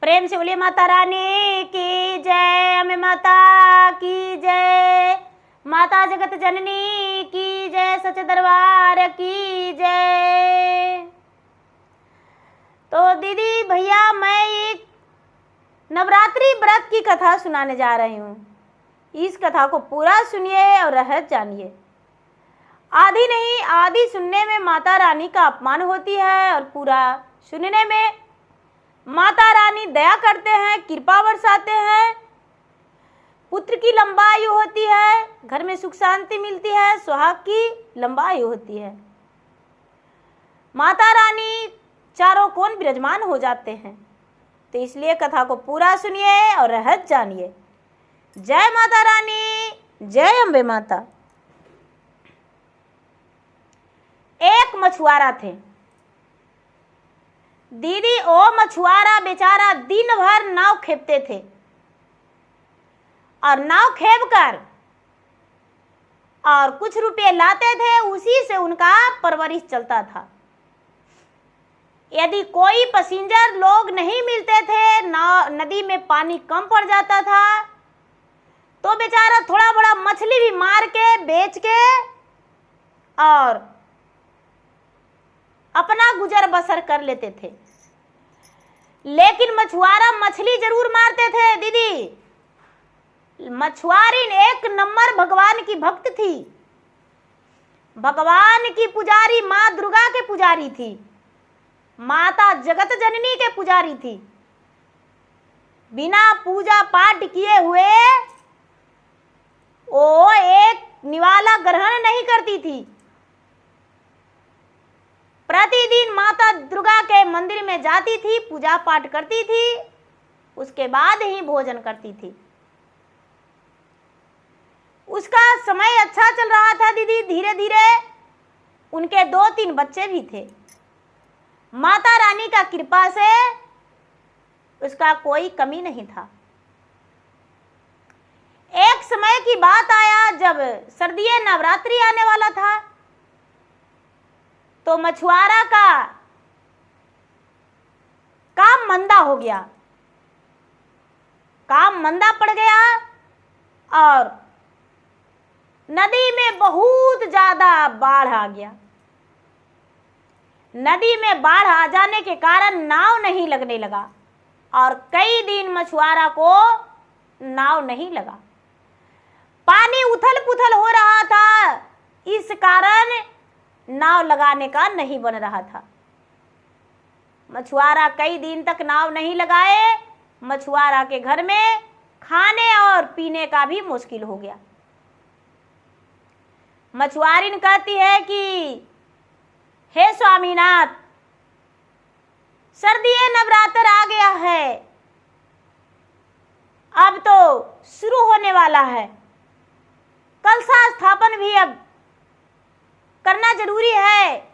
प्रेम से बोलिए माता रानी की जय, अम्बे माता की जय, माता जगत जननी की जय, सच दरबार की जय। तो दीदी भैया, मैं एक नवरात्रि व्रत की कथा सुनाने जा रही हूँ। इस कथा को पूरा सुनिए और रहस्य जानिए। आधी नहीं आधी सुनने में माता रानी का अपमान होती है और पूरा सुनने में माता रानी दया करते हैं, कृपा बरसाते हैं, पुत्र की लंबा आयु होती है, घर में सुख शांति मिलती है, सुहाग की लंबा आयु होती है। माता रानी चारों कोण विराजमान हो जाते हैं। तो इसलिए कथा को पूरा सुनिए और रहस्य जानिए। जय माता रानी, जय अम्बे माता। एक मछुआरा थे दीदी। ओ मछुआरा बेचारा दिन भर नाव खेपते थे और नाव खेप कर और कुछ रुपए लाते थे, उसी से उनका परवरिश चलता था। यदि कोई पैसेंजर लोग नहीं मिलते थे, नदी में पानी कम पड़ जाता था, तो बेचारा थोड़ा बड़ा मछली भी मार के बेच के और अपना गुजर बसर कर लेते थे। लेकिन मछुआरा मछली जरूर मारते थे दीदी। मछुआरीन एक नंबर भगवान की भक्त थी, भगवान की पुजारी, माँ दुर्गा के पुजारी थी, माता जगत जननी के पुजारी थी। बिना पूजा पाठ किए हुए वो एक निवाला ग्रहण नहीं करती थी। प्रतिदिन माता दुर्गा के मंदिर में जाती थी, पूजा पाठ करती थी, उसके बाद ही भोजन करती थी। उसका समय अच्छा चल रहा था दीदी। धीरे धीरे उनके 2-3 बच्चे भी थे। माता रानी का कृपा से उसका कोई कमी नहीं था। एक समय की बात आया जब सर्दियों नवरात्रि आने वाला था, तो मछुआरा का काम मंदा हो गया, काम मंदा पड़ गया और नदी में बहुत ज्यादा बाढ़ आ गया। नदी में बाढ़ आ जाने के कारण नाव नहीं लगने लगा और कई दिन मछुआरा को नाव नहीं लगा। पानी उथल पुथल हो रहा था, इस कारण नाव लगाने का नहीं बन रहा था। मछुआरा कई दिन तक नाव नहीं लगाए। मछुआरा के घर में खाने और पीने का भी मुश्किल हो गया। मछुआरिन कहती है कि हे स्वामीनाथ, सर्दियों नवरात्र आ गया है, अब तो शुरू होने वाला है, कलशा स्थापन भी अब करना जरूरी है,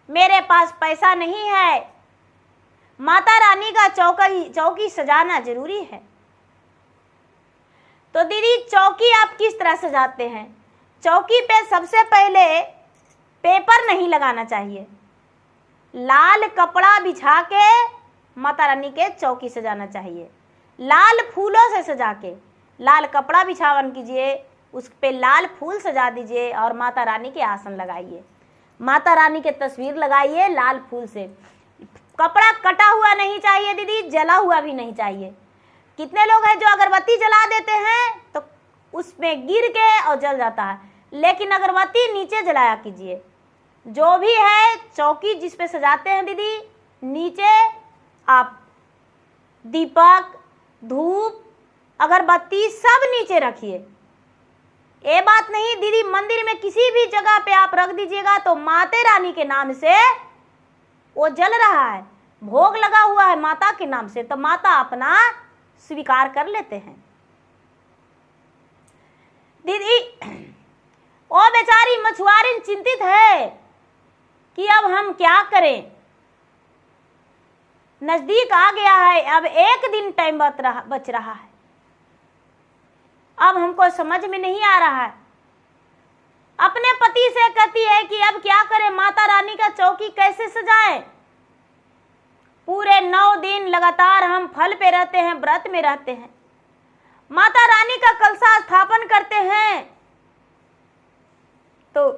मेरे पास पैसा नहीं है, माता रानी का चौकी सजाना जरूरी है। तो दीदी चौकी आप किस तरह सजाते हैं? चौकी पे सबसे पहले पेपर नहीं लगाना चाहिए, लाल कपड़ा बिछा के माता रानी के चौकी सजाना चाहिए। लाल फूलों से सजा के लाल कपड़ा बिछावन कीजिए, उस पे लाल फूल सजा दीजिए और माता रानी के आसन लगाइए, माता रानी के तस्वीर लगाइए लाल फूल से। कपड़ा कटा हुआ नहीं चाहिए दीदी, जला हुआ भी नहीं चाहिए। कितने लोग हैं जो अगरबत्ती जला देते हैं तो उसमें गिर के और जल जाता है, लेकिन अगरबत्ती नीचे जलाया कीजिए। जो भी है चौकी जिस पे सजाते हैं दीदी, नीचे आप दीपक, धूप, अगरबत्ती सब नीचे रखिए। ये बात नहीं दीदी मंदिर में किसी भी जगह पे आप रख दीजिएगा तो माता रानी के नाम से वो जल रहा है, भोग लगा हुआ है माता के नाम से, तो माता अपना स्वीकार कर लेते हैं। दीदी ओ बेचारी मछुआरी चिंतित है कि अब हम क्या करें, नजदीक आ गया है, अब एक दिन टाइम बच रहा है, अब हमको समझ में नहीं आ रहा है। अपने पति से कहती है कि अब क्या करें, माता रानी का चौकी कैसे सजाएं। पूरे 9 दिन लगातार हम फल पे रहते हैं, व्रत में रहते हैं, माता रानी का कलशा स्थापन करते हैं, तो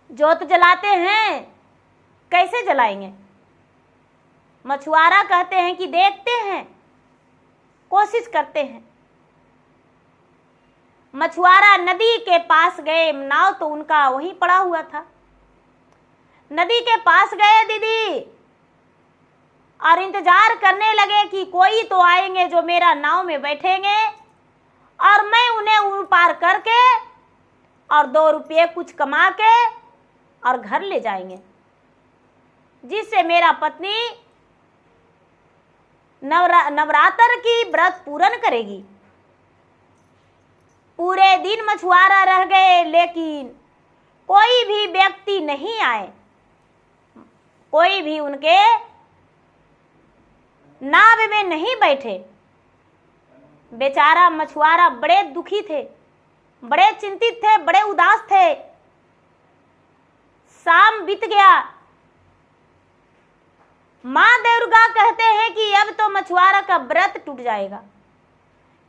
जोत जलाते हैं, कैसे जलाएंगे? मछुआरा कहते हैं कि देखते हैं, कोशिश करते हैं। मछुआरा नदी के पास गए, नाव तो उनका वहीं पड़ा हुआ था। नदी के पास गए दीदी और इंतजार करने लगे कि कोई तो आएंगे जो मेरा नाव में बैठेंगे और मैं उन्हें ऊर पार करके और 2 रुपये कुछ कमा के और घर ले जाएंगे, जिससे मेरा पत्नी नवरात्र की व्रत पूर्ण करेगी। पूरे दिन मछुआरा रह गए, लेकिन कोई भी व्यक्ति नहीं आए, कोई भी उनके नाव में नहीं बैठे। बेचारा मछुआरा बड़े दुखी थे, बड़े चिंतित थे, बड़े उदास थे। शाम बीत गया। माँ दुर्गा कहते हैं कि अब तो मछुआरा का व्रत टूट जाएगा,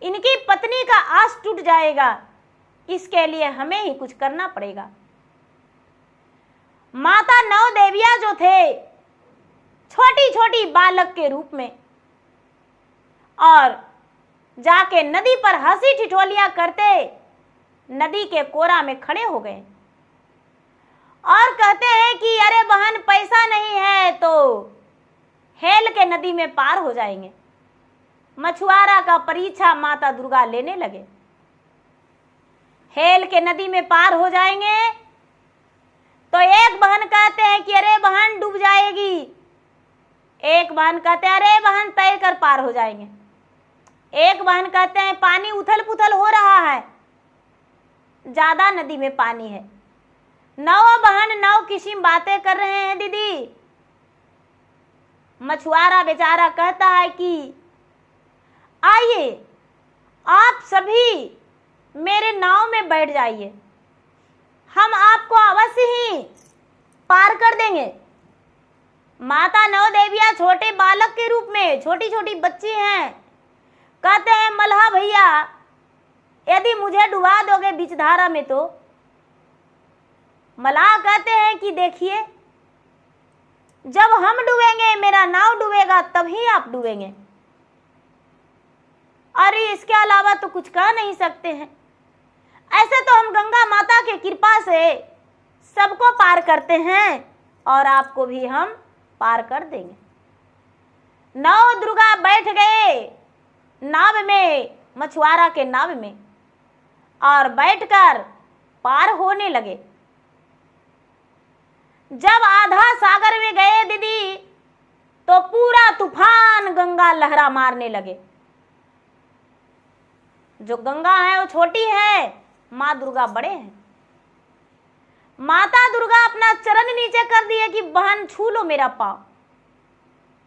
इनकी पत्नी का आस टूट जाएगा, इसके लिए हमें ही कुछ करना पड़ेगा। माता 9 देवियां जो थे छोटी छोटी बालक के रूप में, और जाके नदी पर हंसी ठिठोलियां करते नदी के कोरा में खड़े हो गए और कहते हैं कि अरे बहन, पैसा नहीं है तो हेल के नदी में पार हो जाएंगे। मछुआरा का परीक्षा माता दुर्गा लेने लगे। हेल के नदी में पार हो जाएंगे तो एक बहन कहते हैं कि अरे बहन डूब जाएगी, एक बहन कहते हैं अरे बहन तैर कर पार हो जाएंगे, एक बहन कहते हैं पानी उथल पुथल हो रहा है, ज्यादा नदी में पानी है। 9 बहन 9 किस्म बातें कर रहे हैं दीदी। मछुआरा बेचारा कहता है कि आइए आप सभी मेरे नाव में बैठ जाइए, हम आपको अवश्य ही पार कर देंगे। माता 9 देवियां छोटे बालक के रूप में, छोटी छोटी बच्ची हैं, कहते हैं मल्हा भैया यदि मुझे डुबा दोगे बीच धारा में तो। मल्लाह कहते हैं कि देखिए, जब हम डूबेंगे, मेरा नाव डूबेगा, तभी आप डूबेंगे, अरे इसके अलावा तो कुछ कह नहीं सकते हैं। ऐसे तो हम गंगा माता की कृपा से सबको पार करते हैं और आपको भी हम पार कर देंगे। 9 दुर्गा बैठ गए नाव में, मछुआरा के नाव में, और बैठकर पार होने लगे। जब आधा सागर में गए दीदी तो पूरा तूफान गंगा लहरा मारने लगे। जो गंगा है वो छोटी है, माँ दुर्गा बड़े हैं। माता दुर्गा अपना चरण नीचे कर दिए कि बहन छू लो मेरा पाँव,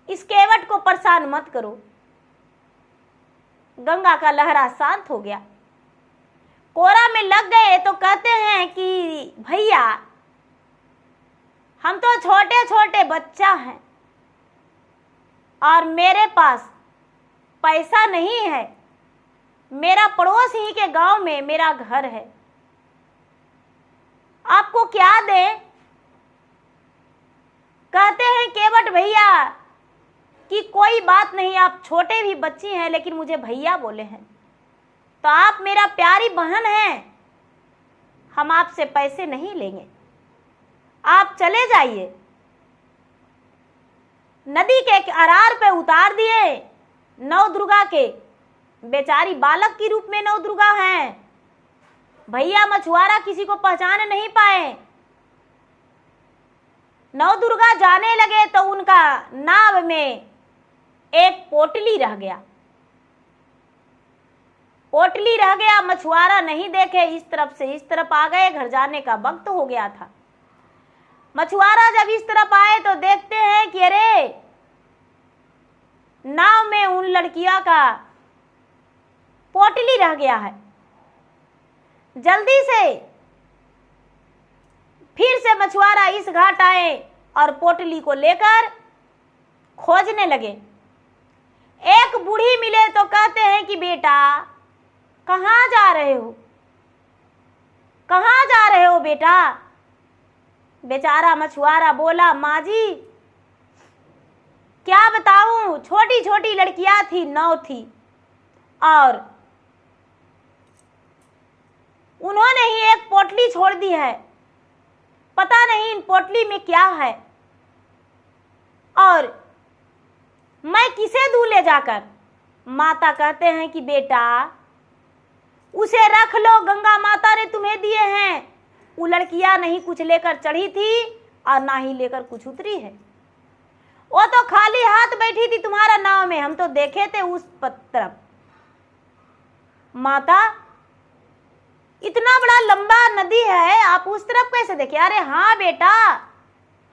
इस केवट को परेशान मत करो। गंगा का लहरा शांत हो गया, कोरा में लग गए तो कहते हैं कि भैया हम तो छोटे छोटे बच्चा हैं और मेरे पास पैसा नहीं है, मेरा पड़ोस ही के गांव में मेरा घर है, आपको क्या दे? कहते हैं केवट भैया कि कोई बात नहीं, आप छोटे भी बच्ची हैं लेकिन मुझे भैया बोले हैं तो आप मेरा प्यारी बहन हैं, हम आपसे पैसे नहीं लेंगे, आप चले जाइए। नदी के अरार पे उतार दिए 9 दुर्गा के, बेचारी बालक की रूप में 9 दुर्गा हैं। भैया मछुआरा किसी को पहचान नहीं पाए। 9 दुर्गा जाने लगे तो उनका नाव में एक पोटली रह गया, पोटली रह गया। मछुआरा नहीं देखे, इस तरफ से इस तरफ आ गए, घर जाने का वक्त हो गया था। मछुआरा जब इस तरफ आए तो देखते हैं कि अरे नाव में उन लड़कियों का पोटली रह गया है। जल्दी से फिर से मछुआरा इस घाट आए और पोटली को लेकर खोजने लगे। एक बूढ़ी मिले तो कहते हैं कि बेटा कहाँ जा रहे हो, कहाँ जा रहे हो बेटा। बेचारा मछुआरा बोला, माँ जी क्या बताऊं, छोटी छोटी लड़कियां थी, 9 थी, और उन्होंने ही एक पोटली छोड़ दी है, पता नहीं इन पोटली में क्या है, और मैं किसे दूं ले जाकर। माता कहते हैं कि बेटा उसे रख लो, गंगा माता ने तुम्हें दिए हैं। वो लड़कियां नहीं कुछ लेकर चढ़ी थी और ना ही लेकर कुछ उतरी है, वो तो खाली हाथ बैठी थी तुम्हारा नाव में, हम तो देखे थे उस तरफ। माता इतना बड़ा लंबा नदी है, आप उस तरफ कैसे देखे। अरे हाँ बेटा,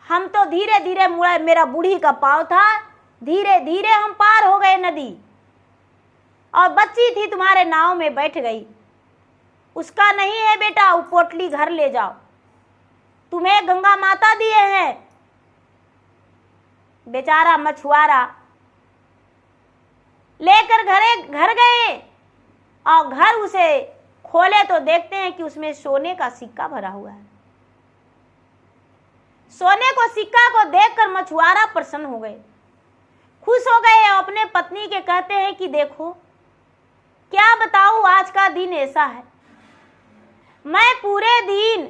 हम तो धीरे धीरे मुड़ा, मेरा बूढ़ी का पांव था, धीरे धीरे हम पार हो गए नदी, और बच्ची थी तुम्हारे नाव में बैठ गई। उसका नहीं है बेटा, वो पोटली घर ले जाओ, तुम्हें गंगा माता दिए हैं। बेचारा मछुआरा लेकर घर गए, और घर उसे खोले तो देखते हैं कि उसमें सोने का सिक्का भरा हुआ है। सोने को सिक्का को देखकर मछुआरा प्रसन्न हो गए, खुश हो गए। अपने पत्नी के कहते हैं कि देखो क्या बताऊं, आज का दिन ऐसा है, मैं पूरे दिन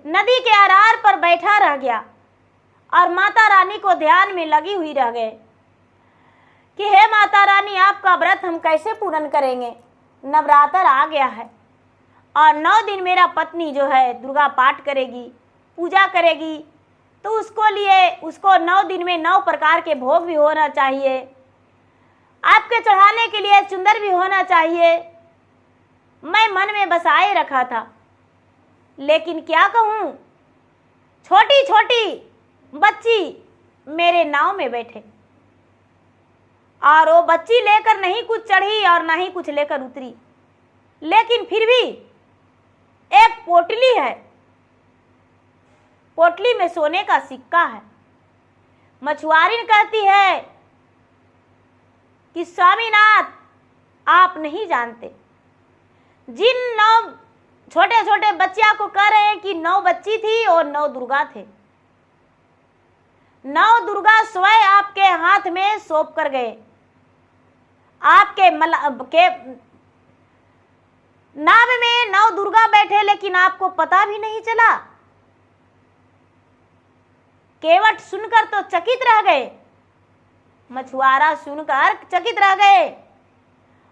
नदी के आरार पर बैठा रह गया और माता रानी को ध्यान में लगी हुई रह गए कि हे माता रानी, आपका व्रत हम कैसे पूर्ण करेंगे। नवरात्र आ गया है और 9 दिन मेरा पत्नी जो है दुर्गा पाठ करेगी, पूजा करेगी, तो उसको 9 दिन में 9 प्रकार के भोग भी होना चाहिए, आपके चढ़ाने के लिए चुंदर भी होना चाहिए। मैं मन में बसाए रखा था, लेकिन क्या कहूँ, छोटी छोटी बच्ची मेरे नाव में बैठे, और वो बच्ची लेकर नहीं कुछ चढ़ी और ना ही कुछ लेकर उतरी, लेकिन फिर भी एक पोटली है, पोटली में सोने का सिक्का है। मछुआरिन कहती है कि स्वामीनाथ, आप नहीं जानते, जिन 9 छोटे छोटे बच्चिया को कह रहे हैं कि 9 बच्ची थी और 9 दुर्गा थे, 9 दुर्गा स्वयं आपके हाथ में सौंप कर गए, आपके के नाव में 9 दुर्गा बैठे, लेकिन आपको पता भी नहीं चला। केवट सुनकर तो चकित रह गए, मछुआरा सुनकर चकित रह गए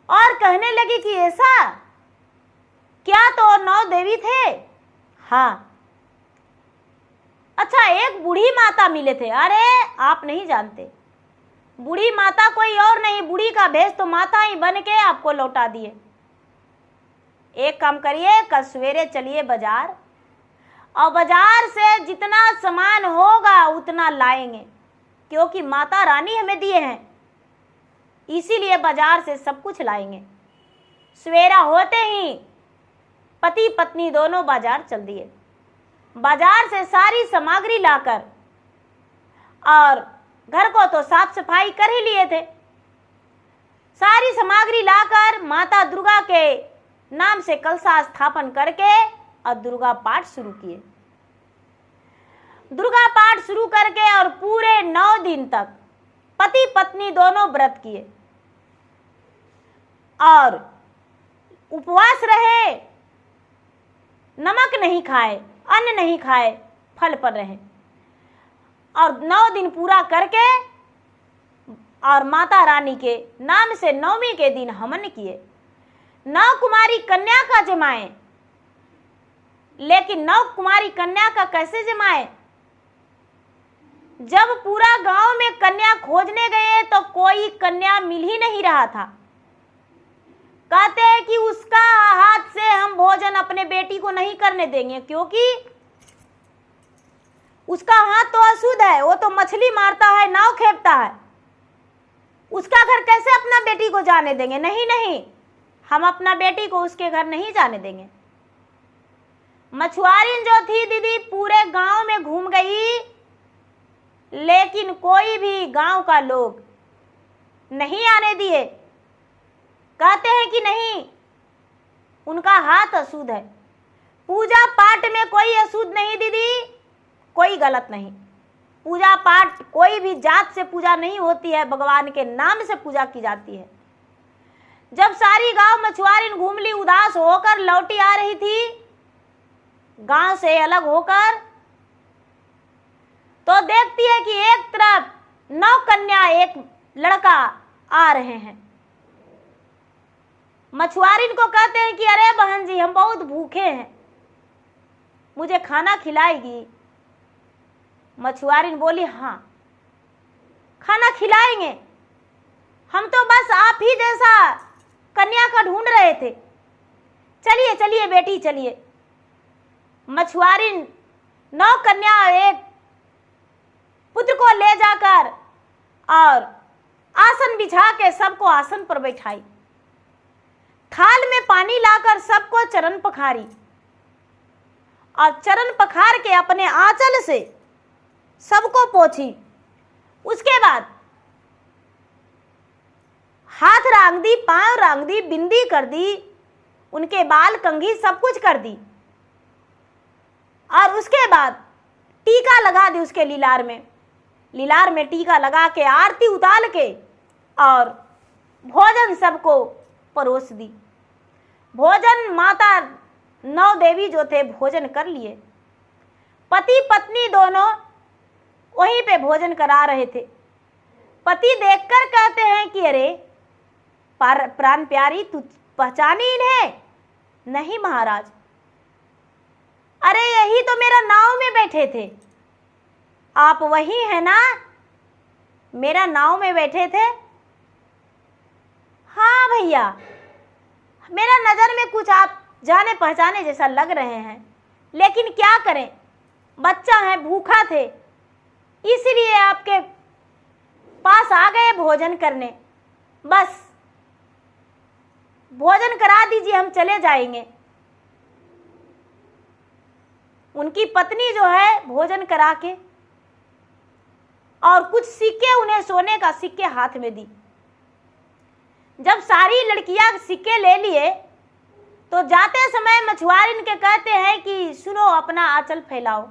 और कहने लगे कि ऐसा क्या, तो 9 देवी थे। हाँ, अच्छा, एक बूढ़ी माता मिले थे। अरे आप नहीं जानते, बूढ़ी माता कोई और नहीं, बूढ़ी का भेष तो माता ही बन के आपको लौटा दिए। एक काम करिए, कल सवेरे चलिए बाजार, और बाजार से जितना सामान होगा उतना लाएंगे, क्योंकि माता रानी हमें दिए हैं, इसीलिए बाजार से सब कुछ लाएंगे। सवेरा होते ही पति पत्नी दोनों बाजार चल दिए। बाजार से सारी सामग्री लाकर, और घर को तो साफ सफाई कर ही लिए थे, सारी सामग्री लाकर माता दुर्गा के नाम से कलशा स्थापन करके और दुर्गा पाठ शुरू किए। दुर्गा पाठ शुरू करके और पूरे 9 दिन तक पति पत्नी दोनों व्रत किए और उपवास रहे, नमक नहीं खाए, अन्न नहीं खाए, फल पर रहे, और 9 दिन पूरा करके और माता रानी के नाम से 9वीं के दिन हवन किए। 9 कुमारी कन्या का जमाए, लेकिन 9 कुमारी कन्या का कैसे जमाए। जब पूरा गांव में कन्या खोजने गए तो कोई कन्या मिल ही नहीं रहा था। कहते हैं कि उसका हाथ से हम भोजन अपने बेटी को नहीं करने देंगे, क्योंकि उसका हाथ तो अशुद्ध है, वो तो मछली मारता है, नाव खेपता है, उसका घर कैसे अपना बेटी को जाने देंगे। नहीं नहीं, हम अपना बेटी को उसके घर नहीं जाने देंगे। मछुआरिन जो थी दीदी पूरे गांव में घूम गई लेकिन कोई भी गांव का लोग नहीं आने दिए। कहते हैं कि नहीं, उनका हाथ अशुद्ध है। पूजा पाठ में कोई अशुद्ध नहीं दीदी, कोई गलत नहीं। पूजा पाठ कोई भी जात से पूजा नहीं होती है, भगवान के नाम से पूजा की जाती है। जब सारी गांव मछुआरिन घूमली उदास होकर लौटी आ रही थी गांव से अलग होकर, तो देखती है कि एक तरफ 9 कन्या एक लड़का आ रहे हैं। मछुआरिन को कहते हैं कि अरे बहन जी, हम बहुत भूखे हैं, मुझे खाना खिलाएगी? मछुआरिन बोली, हाँ खाना खिलाएंगे, हम तो बस आप ही जैसा कन्या का ढूंढ रहे थे। चलिए चलिए बेटी चलिए। मछुआरिन 9 कन्या एक पुत्र को ले जाकर और आसन बिछा के सबको आसन पर बैठाई। थाल में पानी लाकर सबको चरण पखारी और चरण पखार के अपने आंचल से सबको पोंछी। उसके बाद हाथ रांग दी, पांव रांग दी, बिंदी कर दी, उनके बाल कंघी सब कुछ कर दी और उसके बाद टीका लगा दी उसके लीलार में टीका लगा के आरती उतार के और भोजन सबको परोस दी। भोजन माता 9 देवी जो थे भोजन कर लिए। पति पत्नी दोनों वहीं पे भोजन करा रहे थे। पति देखकर कहते हैं कि अरे प्राण प्यारी, तू पहचानी इन्हें? नहीं महाराज, अरे यही तो मेरा नाव में बैठे थे। आप वही है ना, मेरा नाव में बैठे थे? हाँ भैया, मेरा नजर में कुछ आप जाने पहचाने जैसा लग रहे हैं, लेकिन क्या करें, बच्चा है, भूखा थे, इसलिए आपके पास आ गए भोजन करने। बस भोजन करा दीजिए, हम चले जाएंगे। उनकी पत्नी जो है भोजन करा के और कुछ सिक्के, उन्हें सोने का सिक्के हाथ में दी। जब सारी लड़कियां सिक्के ले लिए तो जाते समय मछुआरिन के कहते हैं कि सुनो, अपना आंचल फैलाओ।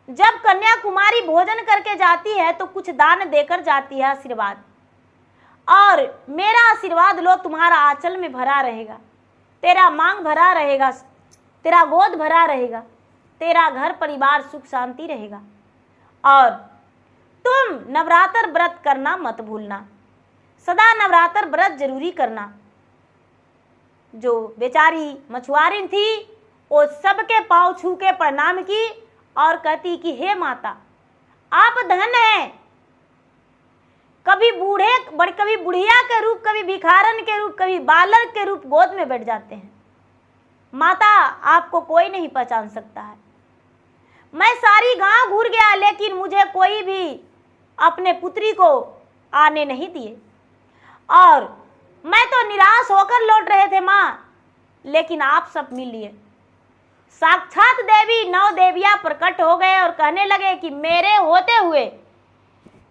जब कन्याकुमारी भोजन करके जाती है तो कुछ दान देकर जाती है, आशीर्वाद, और मेरा आशीर्वाद लो, तुम्हारा आंचल में भरा रहेगा, तेरा मांग भरा रहेगा, तेरा गोद भरा रहेगा, तेरा घर परिवार सुख शांति रहेगा। और तुम नवरात्र व्रत करना मत भूलना, सदा नवरात्र व्रत जरूरी करना। जो बेचारी मछुआरिन थी वो सबके पांव छू के प्रणाम की और कहती कि हे माता, आप धन हैं, कभी कभी बुढ़िया के रूप, कभी भिखारन के रूप, कभी बालक के रूप गोद में बैठ जाते हैं। माता, आपको कोई नहीं पहचान सकता है। मैं सारी गांव घूर गया, लेकिन मुझे कोई भी अपने पुत्री को आने नहीं दिए, और मैं तो निराश होकर लौट रहे थे माँ, लेकिन आप सब मिल लिए। साक्षात देवी 9 देवियां प्रकट हो गए और कहने लगे कि मेरे होते हुए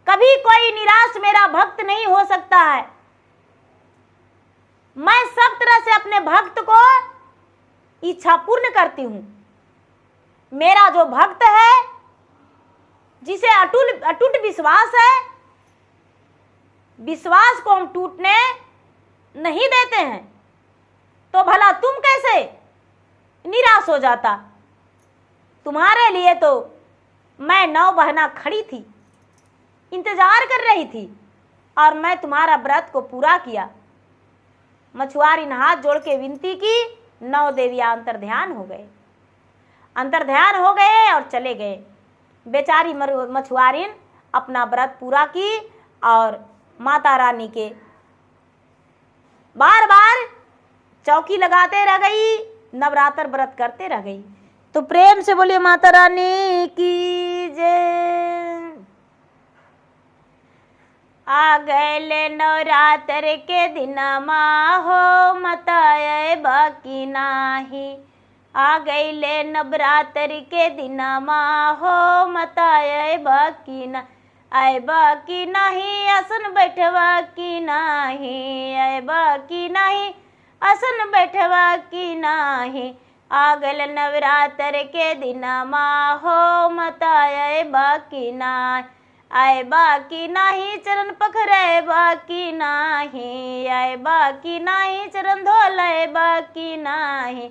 कभी कोई निराश मेरा भक्त नहीं हो सकता है। मैं सब तरह से अपने भक्त को इच्छा पूर्ण करती हूं। मेरा जो भक्त है, जिसे अटूट विश्वास है, विश्वास को हम टूटने नहीं देते हैं, तो भला तुम कैसे निराश हो जाता। तुम्हारे लिए तो मैं 9 बहना खड़ी थी, इंतजार कर रही थी, और मैं तुम्हारा व्रत को पूरा किया। मछुआरिन हाथ जोड़ के विनती की, 9 देवियां अंतर्ध्यान हो गए और चले गए। बेचारी मछुआरिन अपना व्रत पूरा की और माता रानी के बार बार चौकी लगाते रह गई, नवरात्र व्रत करते रह गई। तो प्रेम से बोलिए माता रानी की जय। आ गए नवरात्र के दिन हो, मताए बाकी नाही, आ गईले नवरात्रि के दिनमा हो माता अयबा की ना, अयबा की नाही आसन बैठवा की नाही, अयबा की नाही आसन बैठवा की नाही। आ गल नवरात्र के दिनमा हो माता अयबा की नाही, अयबा की नाही चरण पखरैबा की नाही, अयबा की नाही चरण धोलैबा की नाही।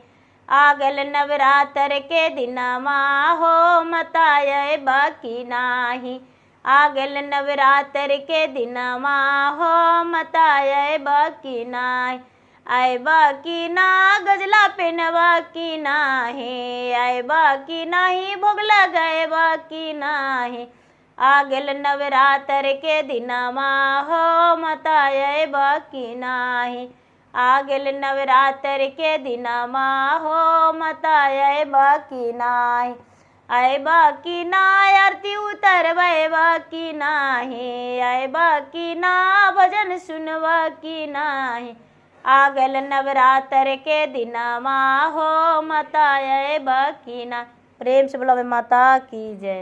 आ गल नवरात्र के दिनमा हो माता अयबा की नाही, आ गल नवरात्र के दिनमा हो माता अयबा की नाही, अयबा की ना गजला पेनवा की नाही, अयबा की नाही भोग लगैबा की नाही। आ गल नवरात्र के दिनमा हो माता अयबा की नाही, आ गल नवरात्र के दिनमा हो माता अयबा की नाही, अयबा की ना आरती उतरवैबा की नाही, अयबा की ना भजन सुनवा की नाही। आ गल नवरात्र के दिनमा हो माता अयबा की ना। प्रेम से बोलो माता की जय।